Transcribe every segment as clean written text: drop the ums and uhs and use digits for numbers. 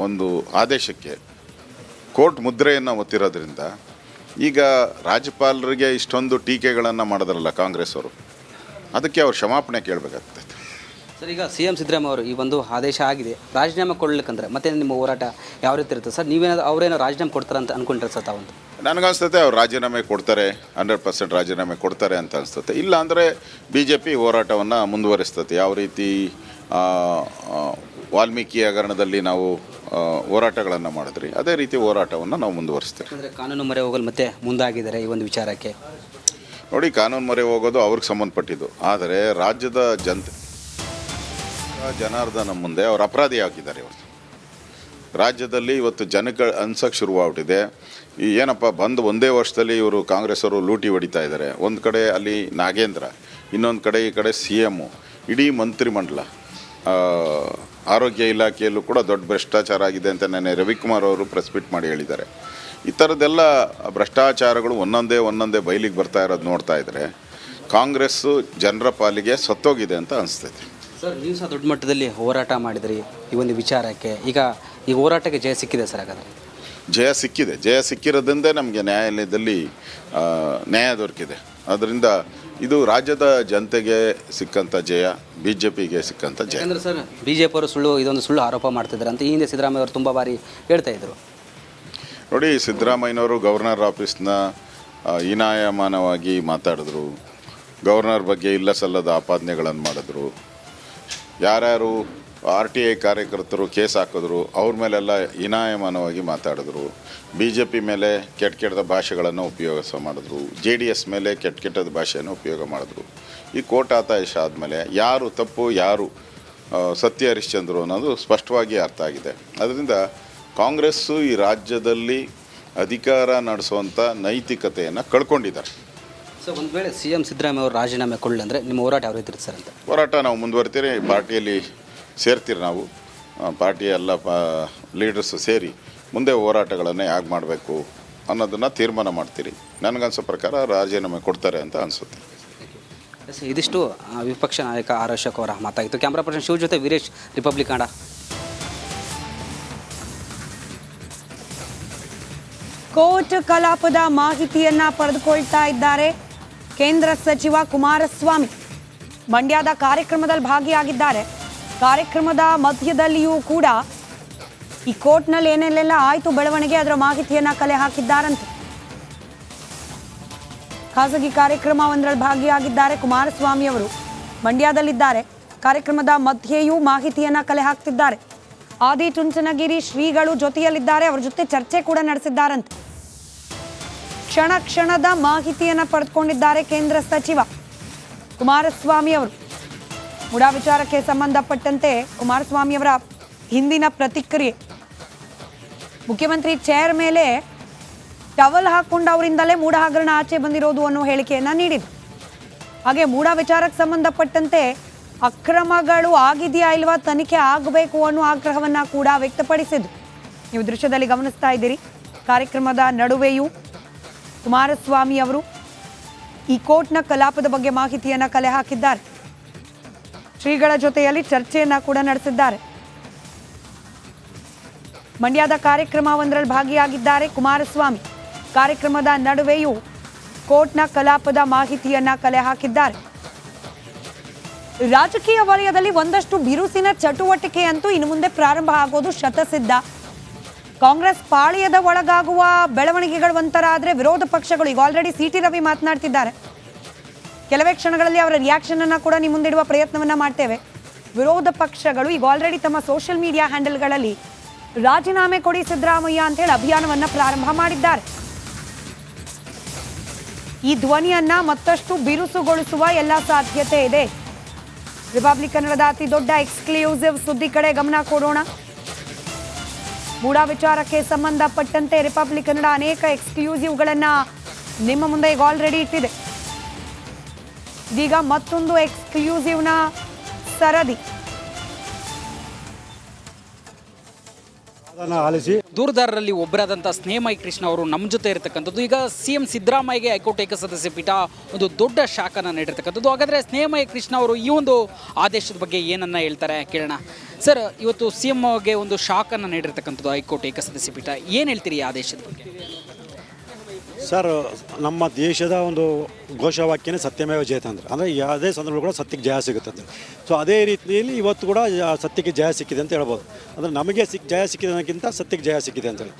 ಒಂದು ಆದೇಶಕ್ಕೆ ಕೋರ್ಟ್ ಮುದ್ರೆಯನ್ನು ಒತ್ತಿರೋದ್ರಿಂದ ಈಗ ರಾಜ್ಯಪಾಲರಿಗೆ ಇಷ್ಟೊಂದು ಟೀಕೆಗಳನ್ನು ಮಾಡಿದ್ರಲ್ಲ ಕಾಂಗ್ರೆಸ್ ಅವರು, ಅದಕ್ಕೆ ಅವ್ರು ಕ್ಷಮಾಪಣೆ ಕೇಳಬೇಕಾಗ್ತದೆ. ಸರ್, ಈಗ ಸಿ ಎಂ ಸಿದ್ದರಾಮಯ್ಯ ಅವರು ಈ ಒಂದು ಆದೇಶ ಆಗಿದೆ, ರಾಜೀನಾಮೆ ಕೊಡ್ಲಿಕ್ಕಂದ್ರೆ ಮತ್ತೆ ನಿಮ್ಮ ಹೋರಾಟ ಯಾವ ರೀತಿ ಇರುತ್ತೆ ಸರ್? ನೀವೇನಾದ್ರು ಅವರೇನೋ ರಾಜೀನಾಮೆ ಕೊಡ್ತಾರೆ ಅಂತ ಅನ್ಕೊಂಡ್ರೆ ಸರ್ ತಾವಂತ? ನನಗನ್ಸುತ್ತೆ ಅವ್ರು ರಾಜೀನಾಮೆ ಕೊಡ್ತಾರೆ, 100% ರಾಜೀನಾಮೆ ಕೊಡ್ತಾರೆ ಅಂತ ಅನಿಸ್ತದೆ. ಇಲ್ಲ ಅಂದರೆ BJP ಹೋರಾಟವನ್ನು ಮುಂದುವರಿಸ್ತದೆ. ಯಾವ ರೀತಿ ವಾಲ್ಮೀಕಿ ಹಗರಣದಲ್ಲಿ ನಾವು ಹೋರಾಟಗಳನ್ನು ಮಾಡಿದ್ರಿ, ಅದೇ ರೀತಿ ಹೋರಾಟವನ್ನು ನಾವು ಮುಂದುವರಿಸ್ತೇವೆ. ಅಂದರೆ ಕಾನೂನು ಮೊರೆ ಹೋಗಲು ಮತ್ತೆ ಮುಂದಾಗಿದ್ದಾರೆ ಈ ಒಂದು ವಿಚಾರಕ್ಕೆ. ನೋಡಿ, ಕಾನೂನು ಮೊರೆ ಹೋಗೋದು ಅವ್ರಿಗೆ ಸಂಬಂಧಪಟ್ಟಿದ್ದು. ಆದರೆ ರಾಜ್ಯದ ಜನಾರ್ದನ ಮುಂದೆ ಅವ್ರು ಅಪರಾಧಿ ಆಗಿದ್ದಾರೆ. ಇವತ್ತು ರಾಜ್ಯದಲ್ಲಿ ಇವತ್ತು ಜನಕ್ಕೆ ಅನ್ಸಕ್ಕೆ ಶುರುವಾಗ್ಬಿಟ್ಟಿದೆ, ಏನಪ್ಪ ಬಂದು ಒಂದೇ ವರ್ಷದಲ್ಲಿ ಇವರು ಕಾಂಗ್ರೆಸ್ ಅವರು ಲೂಟಿ ಹೊಡಿತಾ ಇದ್ದಾರೆ. ಒಂದು ಕಡೆ ಅಲ್ಲಿ ನಾಗೇಂದ್ರ, ಇನ್ನೊಂದು ಕಡೆ ಈ ಕಡೆ CM, ಇಡೀ ಮಂತ್ರಿಮಂಡಲ, ಆರೋಗ್ಯ ಇಲಾಖೆಯಲ್ಲೂ ಕೂಡ ದೊಡ್ಡ ಭ್ರಷ್ಟಾಚಾರ ಆಗಿದೆ ಅಂತ ನೆನ್ನೆ ರವಿಕುಮಾರ್ ಅವರು ಪ್ರೆಸ್ ಮೀಟ್ ಮಾಡಿ ಹೇಳಿದ್ದಾರೆ. ಈ ಥರದ್ದೆಲ್ಲ ಭ್ರಷ್ಟಾಚಾರಗಳು ಒಂದೊಂದೇ ಬಯಲಿಗೆ ಬರ್ತಾ ಇರೋದು ನೋಡ್ತಾ ಇದ್ದರೆ ಕಾಂಗ್ರೆಸ್ಸು ಜನರ ಪಾಲಿಗೆ ಸತ್ತೋಗಿದೆ ಅಂತ ಅನಿಸ್ತೈತೆ. ಸರ್, ನೀವು ಸಹ ದೊಡ್ಡ ಮಟ್ಟದಲ್ಲಿ ಹೋರಾಟ ಮಾಡಿದ್ರಿ ಈ ಒಂದು ವಿಚಾರಕ್ಕೆ. ಈಗ ಈ ಹೋರಾಟಕ್ಕೆ ಜಯ ಸಿಕ್ಕಿದೆ ಸರ್? ಹಾಗಾದರೆ ಜಯ ಸಿಕ್ಕಿರೋದ್ರಿಂದ ನಮಗೆ ನ್ಯಾಯಾಲಯದಲ್ಲಿ ನ್ಯಾಯ ದೊರಕಿದೆ. ಅದರಿಂದ ಇದು ರಾಜ್ಯದ ಜನತೆಗೆ ಸಿಕ್ಕಂಥ ಜಯ, BJPಗೆ ಸಿಕ್ಕಂಥ ಜಯ. ಯಾಕಂದರೆ ಸರ್, BJP ಅವರು ಇದೊಂದು ಸುಳ್ಳು ಆರೋಪ ಮಾಡ್ತಿದ್ದಾರೆ ಅಂತ ಈ ಹಿಂದೆ ಸಿದ್ದರಾಮಯ್ಯ ಅವರು ತುಂಬ ಬಾರಿ ಹೇಳ್ತಾ ಇದ್ರು. ನೋಡಿ, ಸಿದ್ದರಾಮಯ್ಯನವರು ಗವರ್ನರ್ ಆಫೀಸ್ನ ಹೀನಾಯಮಾನವಾಗಿ ಮಾತಾಡಿದ್ರು, ಗವರ್ನರ್ ಬಗ್ಗೆ ಇಲ್ಲ ಸಲ್ಲದ ಆಪಾದನೆಗಳನ್ನು ಮಾಡಿದ್ರು, ಯಾರ್ಯಾರು RTI ಕಾರ್ಯಕರ್ತರು ಕೇಸ್ ಹಾಕಿದ್ರು ಅವ್ರ ಮೇಲೆಲ್ಲ ಹೀನಾಯಮಾನವಾಗಿ ಮಾತಾಡಿದ್ರು, BJP ಮೇಲೆ ಕೆಟ್ಟ ಭಾಷೆಗಳನ್ನು ಉಪಯೋಗ ಮಾಡಿದ್ರು, JDS ಮೇಲೆ ಕೆಟ್ಟದ ಭಾಷೆಯನ್ನು ಉಪಯೋಗ ಮಾಡಿದ್ರು. ಈ ಕೋರ್ಟ್ ಆದೇಶ ಆದಮೇಲೆ ಯಾರು ತಪ್ಪು ಯಾರು ಸತ್ಯ ಹರಿಶ್ಚಂದ್ರು ಅನ್ನೋದು ಸ್ಪಷ್ಟವಾಗಿ ಅರ್ಥ ಆಗಿದೆ. ಅದರಿಂದ ಕಾಂಗ್ರೆಸ್ಸು ಈ ರಾಜ್ಯದಲ್ಲಿ ಅಧಿಕಾರ ನಡೆಸುವಂಥ ನೈತಿಕತೆಯನ್ನು ಕಳ್ಕೊಂಡಿದ್ದಾರೆ. ಸೊ ಒಂದು ವೇಳೆ CM ಸಿದ್ದರಾಮಯ್ಯ ಅವರು ರಾಜೀನಾಮೆ ಕೊಡಲಿ ಅಂದರೆ ನಿಮ್ಮ ಹೋರಾಟ ಯಾವ ರೀತಿ ಇರುತ್ತೆ ಸರ್ ಅಂತ? ಹೋರಾಟ ನಾವು ಮುಂದುವರಿತೀರಿ. ಪಾರ್ಟಿಯಲ್ಲಿ ಸೇರ್ತೀರಿ. ನಾವು ಪಾರ್ಟಿಯ ಎಲ್ಲ ಲೀಡರ್ಸು ಸೇರಿ ಮುಂದೆ ಹೋರಾಟಗಳನ್ನು ಹೇಗೆ ಮಾಡಬೇಕು ಅನ್ನೋದನ್ನು ತೀರ್ಮಾನ ಮಾಡ್ತೀರಿ. ನನಗನ್ಸೋ ಪ್ರಕಾರ ರಾಜೀನಾಮೆ ಕೊಡ್ತಾರೆ ಅಂತ ಅನಿಸುತ್ತೆ. ಇದಿಷ್ಟು ವಿಪಕ್ಷ ನಾಯಕ ಆರ್ ಅಶೋಕ್ ಅವರ ಮಾತಾಗಿತ್ತು. ಕ್ಯಾಮ್ರಾ ಪರ್ಸನ್ ಶಿವ ಜೊತೆ ವೀರೇಶ್, ರಿಪಬ್ಲಿಕ್ ಕನ್ನಡ. ಕೋರ್ಟ್ ಕಲಾಪದ ಮಾಹಿತಿಯನ್ನ ಪಡೆದುಕೊಳ್ತಾ ಇದ್ದಾರೆ ಕೇಂದ್ರ ಸಚಿವ ಕುಮಾರಸ್ವಾಮಿ. ಮಂಡ್ಯದ ಕಾರ್ಯಕ್ರಮದಲ್ಲಿ ಭಾಗಿಯಾಗಿದ್ದಾರೆ. ಕಾರ್ಯಕ್ರಮದ ಮಧ್ಯದಲ್ಲಿಯೂ ಕೂಡ ಈ ಕೋರ್ಟ್ನಲ್ಲಿ ಏನೆಲ್ಲ ಆಯಿತು ಬೆಳವಣಿಗೆ, ಅದರ ಮಾಹಿತಿಯನ್ನ ಕಲೆ ಹಾಕಿದ್ದಾರಂತೆ. ಖಾಸಗಿ ಕಾರ್ಯಕ್ರಮವೊಂದರಲ್ಲಿ ಭಾಗಿಯಾಗಿದ್ದಾರೆ ಕುಮಾರಸ್ವಾಮಿ ಅವರು. ಮಂಡ್ಯದಲ್ಲಿದ್ದಾರೆ. ಕಾರ್ಯಕ್ರಮದ ಮಧ್ಯೆಯೂ ಮಾಹಿತಿಯನ್ನ ಕಲೆ ಹಾಕ್ತಿದ್ದಾರೆ. ಆದಿಚುಂಚನಗಿರಿ ಶ್ರೀಗಳು ಜೊತೆಯಲ್ಲಿದ್ದಾರೆ. ಅವರ ಜೊತೆ ಚರ್ಚೆ ಕೂಡ ನಡೆಸಿದ್ದಾರಂತೆ. ಕ್ಷಣದ ಮಾಹಿತಿಯನ್ನು ಪಡೆದುಕೊಂಡಿದ್ದಾರೆ ಕೇಂದ್ರ ಸಚಿವ ಕುಮಾರಸ್ವಾಮಿ ಅವರು. ಮುಡಾ ವಿಚಾರಕ್ಕೆ ಸಂಬಂಧಪಟ್ಟಂತೆ ಕುಮಾರಸ್ವಾಮಿ ಅವರ ಹಿಂದಿನ ಪ್ರತಿಕ್ರಿಯೆ, ಮುಖ್ಯಮಂತ್ರಿ ಚೇರ್ ಮೇಲೆ ಟವಲ್ ಹಾಕೊಂಡು ಅವರಿಂದಲೇ ಮೂಡ ಹಗರಣ ಆಚೆ ಬಂದಿರೋದು ಅನ್ನೋ ಹೇಳಿಕೆಯನ್ನ ನೀಡಿದ್ರು. ಹಾಗೆ ಮೂಡಾ ವಿಚಾರಕ್ಕೆ ಸಂಬಂಧಪಟ್ಟಂತೆ ಅಕ್ರಮಗಳು ಆಗಿದೆಯಾ ಇಲ್ವಾ ತನಿಖೆ ಆಗಬೇಕು ಅನ್ನೋ ಆಗ್ರಹವನ್ನ ಕೂಡ ವ್ಯಕ್ತಪಡಿಸಿದ್ರು. ನೀವು ದೃಶ್ಯದಲ್ಲಿ ಗಮನಿಸ್ತಾ ಇದ್ದೀರಿ. ಕಾರ್ಯಕ್ರಮದ ನಡುವೆಯೂ ಕುಮಾರಸ್ವಾಮಿ ಅವರು ಈ ಕೋರ್ಟ್ನ ಕಲಾಪದ ಬಗ್ಗೆ ಮಾಹಿತಿಯನ್ನ ಕಲೆ ಹಾಕಿದ್ದಾರೆ. ಶ್ರೀಗಳ ಜೊತೆಯಲ್ಲಿ ಚರ್ಚೆಯನ್ನ ಕೂಡ ನಡೆಸಿದ್ದಾರೆ. ಮಂಡ್ಯದ ಕಾರ್ಯಕ್ರಮವೊಂದರಲ್ಲಿ ಭಾಗಿಯಾಗಿದ್ದಾರೆ ಕುಮಾರಸ್ವಾಮಿ. ಕಾರ್ಯಕ್ರಮದ ನಡುವೆಯೂ ಕೋರ್ಟ್ನ ಕಲಾಪದ ಮಾಹಿತಿಯನ್ನ ಕಲೆ ಹಾಕಿದ್ದಾರೆ. ರಾಜಕೀಯ ವಲಯದಲ್ಲಿ ಒಂದಷ್ಟು ಬಿರುಸಿನ ಚಟುವಟಿಕೆ ಅಂತೂ ಇನ್ನು ಮುಂದೆ ಪ್ರಾರಂಭ ಆಗೋದು ಶತಸಿದ್ಧ. ಕಾಂಗ್ರೆಸ್ ಪಾಳ್ಯದ ಒಳಗಾಗುವ ಬೆಳವಣಿಗೆಗಳು ಒಂಥರ ಆದರೆ ವಿರೋಧ ಪಕ್ಷಗಳು, ಈಗ ಆಲ್ರೆಡಿ CT ರವಿ ಮಾತನಾಡ್ತಿದ್ದಾರೆ. ಕೆಲವೇ ಕ್ಷಣಗಳಲ್ಲಿ ಅವರ ರಿಯಾಕ್ಷನ್ ಅನ್ನ ಕೂಡ ನಿಮ್ಮ ಮುಂದಿಡುವ ಪ್ರಯತ್ನವನ್ನ ಮಾಡ್ತೇವೆ. ವಿರೋಧ ಪಕ್ಷಗಳು ಈಗ ಆಲ್ರೆಡಿ ತಮ್ಮ ಸೋಷಿಯಲ್ ಮೀಡಿಯಾ ಹ್ಯಾಂಡಲ್ಗಳಲ್ಲಿ ರಾಜೀನಾಮೆ ಕೊಡಿ ಸಿದ್ದರಾಮಯ್ಯ ಅಂತೇಳಿ ಅಭಿಯಾನವನ್ನ ಪ್ರಾರಂಭ ಮಾಡಿದ್ದಾರೆ. ಈ ಧ್ವನಿಯನ್ನ ಮತ್ತಷ್ಟು ಬಿರುಸುಗೊಳಿಸುವ ಎಲ್ಲ ಸಾಧ್ಯತೆ ಇದೆ. ರಿಪಬ್ಲಿಕ್ ಕನ್ನಡದ ಅತಿ ದೊಡ್ಡ ಎಕ್ಸ್ಕ್ಲೂಸಿವ್ ಸುದ್ದಿ ಕಡೆ ಗಮನ ಕೊಡೋಣ. ಮೂಡಾ ವಿಚಾರಕ್ಕೆ ಸಂಬಂಧಪಟ್ಟಂತೆ ರಿಪಬ್ಲಿಕ್ ಕನ್ನಡ ಅನೇಕ ಎಕ್ಸ್ಕ್ಲೂಸಿವ್ಗಳನ್ನ ನಿಮ್ಮ ಮುಂದೆ ಈಗ ಆಲ್ರೆಡಿ ಇಟ್ಟಿದೆ. ಇದೀಗ ಮತ್ತೊಂದು ಎಕ್ಸ್ಕ್ಲೂಸಿವ್ನ ಸರದಿ. ದೂರದಾರರಲ್ಲಿ ಒಬ್ಬರಾದಂಥ ಸ್ನೇಹಮಯಿ ಕೃಷ್ಣ ಅವರು ನಮ್ಮ ಜೊತೆ ಇರತಕ್ಕಂಥದ್ದು. ಈಗ CM ಸಿದ್ದರಾಮಯ್ಯಗೆ ಹೈಕೋರ್ಟ್ ಏಕಸದಸ್ಯ ಪೀಠ ಒಂದು ದೊಡ್ಡ ಶಾಖನ ನೀಡಿರ್ತಕ್ಕಂಥದ್ದು. ಹಾಗಾದರೆ ಸ್ನೇಹಮಯಿ ಕೃಷ್ಣ ಅವರು ಈ ಒಂದು ಆದೇಶದ ಬಗ್ಗೆ ಏನನ್ನ ಹೇಳ್ತಾರೆ ಕೇಳೋಣ. ಸರ್, ಇವತ್ತು ಸಿ ಎಂಗೆ ಒಂದು ಶಾಕನ್ನು ನೀಡಿರ್ತಕ್ಕಂಥದ್ದು ಹೈಕೋರ್ಟ್ ಏಕಸದಸ್ಯ ಪೀಠ, ಏನು ಹೇಳ್ತೀರಿ ಈ ಆದೇಶದ ಬಗ್ಗೆ? ಸರ್, ನಮ್ಮ ದೇಶದ ಒಂದು ಘೋಷವಾಕ್ಯನೇ ಸತ್ಯಮೇವ ಜಯತೆ ಅಂದರೆ ಯಾವುದೇ ಸಂದರ್ಭ ಕೂಡ ಸತ್ಯಕ್ಕೆ ಜಯ ಸಿಗುತ್ತದೆ. ಸೊ ಅದೇ ರೀತಿಯಲ್ಲಿ ಇವತ್ತು ಕೂಡ ಸತ್ಯಕ್ಕೆ ಜಯ ಸಿಕ್ಕಿದೆ ಅಂತ ಹೇಳ್ಬೋದು. ಅಂದರೆ ನಮಗೆ ಜಯ ಸಿಕ್ಕಿದೆ ಅನ್ನೋಕ್ಕಿಂತ ಸತ್ಯಕ್ಕೆ ಜಯ ಸಿಕ್ಕಿದೆ ಅಂತೇಳಿ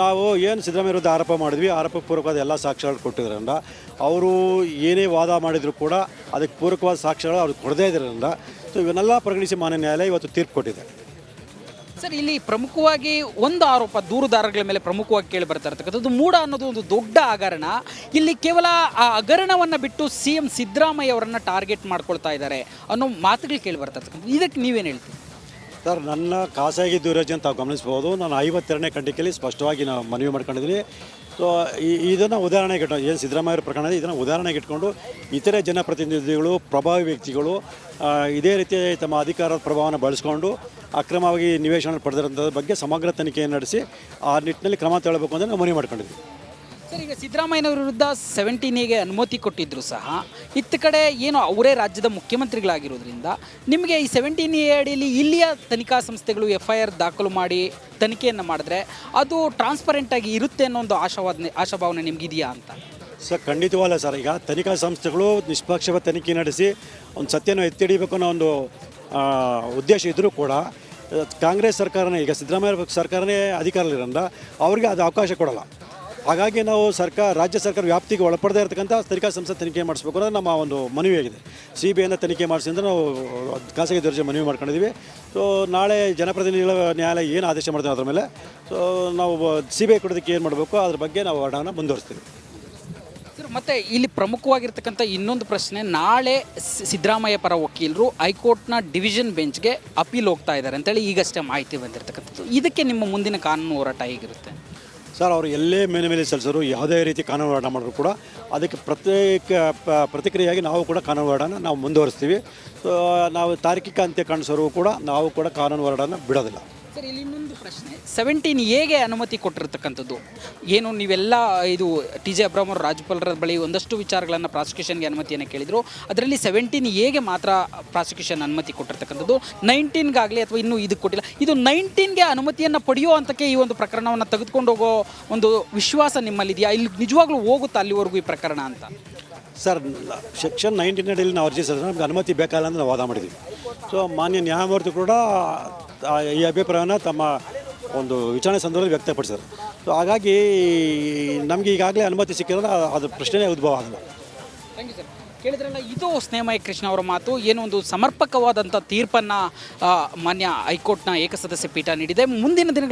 ನಾವು ಏನು ಸಿದ್ದರಾಮಯ್ಯ ವಿರುದ್ಧ ಆರೋಪ ಮಾಡಿದ್ವಿ, ಆರೋಪ ಪೂರ್ವಕವಾದ ಎಲ್ಲ ಸಾಕ್ಷ್ಯಗಳು ಕೊಟ್ಟಿದ್ರಿಂದ ಅವರು ಏನೇ ವಾದ ಮಾಡಿದರೂ ಕೂಡ ಅದಕ್ಕೆ ಪೂರಕವಾದ ಸಾಕ್ಷ್ಯಗಳು ಅವ್ರಿಗೆ ಕೊಡದೇ ಇದ್ರಿಂದ ಸೊ ಇವನ್ನೆಲ್ಲ ಪರಿಗಣಿಸಿ ಮಾನ್ಯ ನ್ಯಾಯಾಲಯ ಇವತ್ತು ತೀರ್ಪು ಕೊಟ್ಟಿದೆ. ಸರ್, ಇಲ್ಲಿ ಪ್ರಮುಖವಾಗಿ ಒಂದು ಆರೋಪ ದೂರುದಾರಗಳ ಮೇಲೆ ಪ್ರಮುಖವಾಗಿ ಕೇಳಿ ಬರ್ತಾ ಇರ್ತಕ್ಕಂಥದ್ದು ಮೂಡ ಅನ್ನೋದು ಒಂದು ದೊಡ್ಡ ಹಗರಣ. ಇಲ್ಲಿ ಕೇವಲ ಆ ಹಗರಣವನ್ನು ಬಿಟ್ಟು ಸಿ ಎಂ ಸಿದ್ದರಾಮಯ್ಯ ಅವರನ್ನು ಟಾರ್ಗೆಟ್ ಮಾಡ್ಕೊಳ್ತಾ ಇದ್ದಾರೆ ಅನ್ನೋ ಮಾತುಗಳು ಕೇಳಿ ಬರ್ತಾ ಇರ್ತಕ್ಕಂಥದ್ದು. ಇದಕ್ಕೆ ನೀವೇನು ಹೇಳ್ತೀವಿ? ಸರ್, ನನ್ನ ಖಾಸಗಿ ದೂರಜನ್ ತಾವು ಗಮನಿಸ್ಬೋದು. ನಾನು 52ನೇ ಖಂಡಿಕೆಯಲ್ಲಿ ಸ್ಪಷ್ಟವಾಗಿ ನಾವು ಮನವಿ ಮಾಡ್ಕೊಂಡಿದ್ದೀನಿ. ಸೊ ಇದನ್ನು ಉದಾಹರಣೆಗೆ ಏನು ಸಿದ್ದರಾಮಯ್ಯ ಪ್ರಕರಣ ಇದೆ, ಇದನ್ನು ಉದಾಹರಣೆಗೆ ಇಟ್ಕೊಂಡು ಇತರೆ ಜನಪ್ರತಿನಿಧಿಗಳು, ಪ್ರಭಾವಿ ವ್ಯಕ್ತಿಗಳು ಇದೇ ರೀತಿ ತಮ್ಮ ಅಧಿಕಾರದ ಪ್ರಭಾವವನ್ನು ಬಳಸ್ಕೊಂಡು ಅಕ್ರಮವಾಗಿ ನಿವೇಶನ ಪಡೆದಿರೋಂಥದ್ರ ಬಗ್ಗೆ ಸಮಗ್ರ ತನಿಖೆಯನ್ನು ನಡೆಸಿ ಆ ನಿಟ್ಟಿನಲ್ಲಿ ಕ್ರಮ ತಗೊಳ್ಬೇಕು ಅಂತ ನಾವು ಮನವಿ ಮಾಡ್ಕೊಂಡಿದ್ವಿ. ಸರ್, ಈಗ ಸಿದ್ದರಾಮಯ್ಯನವರ ವಿರುದ್ಧ 17A ಅನುಮತಿ ಕೊಟ್ಟಿದ್ದರೂ ಸಹ ಇತ್ತ ಕಡೆ ಏನು ಅವರೇ ರಾಜ್ಯದ ಮುಖ್ಯಮಂತ್ರಿಗಳಾಗಿರೋದ್ರಿಂದ ನಿಮಗೆ ಈ 17A ಅಡಿಯಲ್ಲಿ ಇಲ್ಲಿಯ ತನಿಖಾ ಸಂಸ್ಥೆಗಳು FIR ದಾಖಲು ಮಾಡಿ ತನಿಖೆಯನ್ನು ಮಾಡಿದ್ರೆ ಅದು ಟ್ರಾನ್ಸ್ಪರೆಂಟಾಗಿ ಇರುತ್ತೆ ಅನ್ನೋ ಒಂದು ಆಶಾಭಾವನೆ ನಿಮಗಿದೆಯಾ ಅಂತ? ಸರ್, ಖಂಡಿತವಲ್ಲ ಸರ್. ಈಗ ತನಿಖಾ ಸಂಸ್ಥೆಗಳು ನಿಷ್ಪಕ್ಷಪಾತ ತನಿಖೆ ನಡೆಸಿ ಒಂದು ಸತ್ಯನ ಎತ್ತಿ ಹಿಡಿಬೇಕು ಅನ್ನೋ ಒಂದು ಉದ್ದೇಶ ಇದ್ದರೂ ಕೂಡ ಕಾಂಗ್ರೆಸ್ ಸರ್ಕಾರನೇ, ಈಗ ಸಿದ್ದರಾಮಯ್ಯ ಸರ್ಕಾರನೇ ಅಧಿಕಾರದಲ್ಲಿರೋದ್ರಿಂದ ಅವ್ರಿಗೆ ಅದು ಅವಕಾಶ ಕೊಡೋಲ್ಲ. ಹಾಗಾಗಿ ನಾವು ರಾಜ್ಯ ಸರ್ಕಾರ ವ್ಯಾಪ್ತಿಗೆ ಒಳಪಡದೇ ಇರತಕ್ಕಂಥ ತನಿಖಾ ಸಂಸ್ಥೆ ತನಿಖೆ ಮಾಡಿಸ್ಬೇಕು ಅನ್ನೋದು ನಮ್ಮ ಒಂದು ಮನವಿಯಾಗಿದೆ. CBIಯಿಂದ ತನಿಖೆ ಮಾಡಿಸಿ ಅಂತ ನಾವು ಖಾಸಗಿ ದರ್ಜೆ ಮನವಿ ಮಾಡ್ಕೊಂಡಿದ್ದೀವಿ. ಸೊ ನಾಳೆ ಜನಪ್ರತಿನಿಧಿಗಳ ನ್ಯಾಯಾಲಯ ಏನು ಆದೇಶ ಮಾಡ್ತೀವಿ ಅದ್ರ ಮೇಲೆ ಸೊ ನಾವು CBI ಕೊಡೋದಕ್ಕೆ ಏನು ಮಾಡಬೇಕು ಅದ್ರ ಬಗ್ಗೆ ನಾವು ಹೋರಾಟವನ್ನು ಮುಂದುವರಿಸ್ತೀವಿ. ಸರ್, ಮತ್ತು ಇಲ್ಲಿ ಪ್ರಮುಖವಾಗಿರ್ತಕ್ಕಂಥ ಇನ್ನೊಂದು ಪ್ರಶ್ನೆ, ನಾಳೆ ಸಿದ್ದರಾಮಯ್ಯ ಪರ ವಕೀಲರು ಹೈಕೋರ್ಟ್ನ ಡಿವಿಷನ್ ಬೆಂಚ್ಗೆ ಅಪೀಲ್ ಹೋಗ್ತಾ ಇದ್ದಾರೆ ಅಂತೇಳಿ ಈಗಷ್ಟೇ ಮಾಹಿತಿ ಬಂದಿರತಕ್ಕಂಥದ್ದು. ಇದಕ್ಕೆ ನಿಮ್ಮ ಮುಂದಿನ ಕಾನೂನು ಹೋರಾಟ ಹೇಗಿರುತ್ತೆ? ಸರ್, ಅವರು ಎಲ್ಲೇ ಮೇಲೆ ಸಲ್ಲಿಸೋರು ಯಾವುದೇ ರೀತಿ ಕಾನೂನು ಹೋರಾಟ ಮಾಡಿದ್ರು ಕೂಡ ಅದಕ್ಕೆ ಪ್ರತಿಕ್ರಿಯೆಯಾಗಿ ನಾವು ಕೂಡ ಕಾನೂನು ಹೋರಾಟನ ನಾವು ಮುಂದುವರಿಸ್ತೀವಿ. ಸೊ ನಾವು ತಾರ್ಕಿಕ ಅಂತ್ಯ ಕಾಣಿಸೋರು ಕೂಡ ನಾವು ಕೂಡ ಕಾನೂನು ಹೋರಾಟನ ಬಿಡೋದಿಲ್ಲ. ಸರ್, ಇಲ್ಲಿ ಇನ್ನೊಂದು ಪ್ರಶ್ನೆ, 17A ಅನುಮತಿ ಕೊಟ್ಟಿರ್ತಕ್ಕಂಥದ್ದು ಏನು ನೀವೆಲ್ಲ ಇದು TJ ಅಬ್ರಾಮ್ ಅವರು ರಾಜ್ಯಪಾಲರ ಬಳಿ ಒಂದಷ್ಟು ವಿಚಾರಗಳನ್ನು ಪ್ರಾಸಿಕ್ಯೂಷನ್ಗೆ ಅನುಮತಿಯನ್ನು ಕೇಳಿದರು. ಅದರಲ್ಲಿ 17A ಮಾತ್ರ ಪ್ರಾಸಿಕ್ಯೂಷನ್ ಅನುಮತಿ ಕೊಟ್ಟಿರ್ತಕ್ಕಂಥದ್ದು, 19ಗಾಗಲಿ ಅಥವಾ ಇನ್ನೂ ಇದಕ್ಕೆ ಕೊಟ್ಟಿಲ್ಲ. ಇದು 19ಗೆ ಅನುಮತಿಯನ್ನು ಪಡೆಯೋ ಅಂತಕ್ಕೆ ಈ ಒಂದು ಪ್ರಕರಣವನ್ನು ತೆಗೆದುಕೊಂಡು ಹೋಗೋ ಒಂದು ವಿಶ್ವಾಸ ನಿಮ್ಮಲ್ಲಿದೆಯಾ? ಇಲ್ಲಿ ನಿಜವಾಗ್ಲೂ ಹೋಗುತ್ತಾ ಅಲ್ಲಿವರೆಗೂ ಈ ಪ್ರಕರಣ ಅಂತ? ಸರ್, ಸೆಕ್ಷನ್ 19 ಅಡಿಯಲ್ಲಿ ನಾವು ಅರ್ಜಿ ಸಲ್ಲಿಸಿದ್ರೆ ನಮಗೆ ಅನುಮತಿ ಬೇಕಲ್ಲ ಅಂತ ನಾವು ವಾದ ಮಾಡಿದ್ದೀವಿ. ಸೊ ಮಾನ್ಯ ನ್ಯಾಯಮೂರ್ತಿ ಕೂಡ ಈ ಅಭಿಪ್ರಾಯನ ತಮ್ಮ ಒಂದು ವಿಚಾರಣೆ ಸಂದರ್ಭದಲ್ಲಿ ವ್ಯಕ್ತಪಡಿಸಿದರು. ಸೊ ಹಾಗಾಗಿ ನಮಗೆ ಈಗಾಗಲೇ ಅನುಮತಿ ಸಿಕ್ಕಿದ್ರೆ ಅದು ಪ್ರಶ್ನೆಯೇ ಉದ್ಭವ ಆಗಲ್ಲ. Thank you sir. ಕೇಳಿದ್ರಲ್ಲ, ಇದು ಸ್ನೇಹಮಯ ಕೃಷ್ಣ ಅವರ ಮಾತು. ಏನೋ ಒಂದು ಸಮರ್ಪಕವಾದಂಥ ತೀರ್ಪನ್ನು ಮಾನ್ಯ ಹೈಕೋರ್ಟ್ನ ಏಕಸದಸ್ಯ ಪೀಠ ನೀಡಿದೆ. ಮುಂದಿನ ದಿನ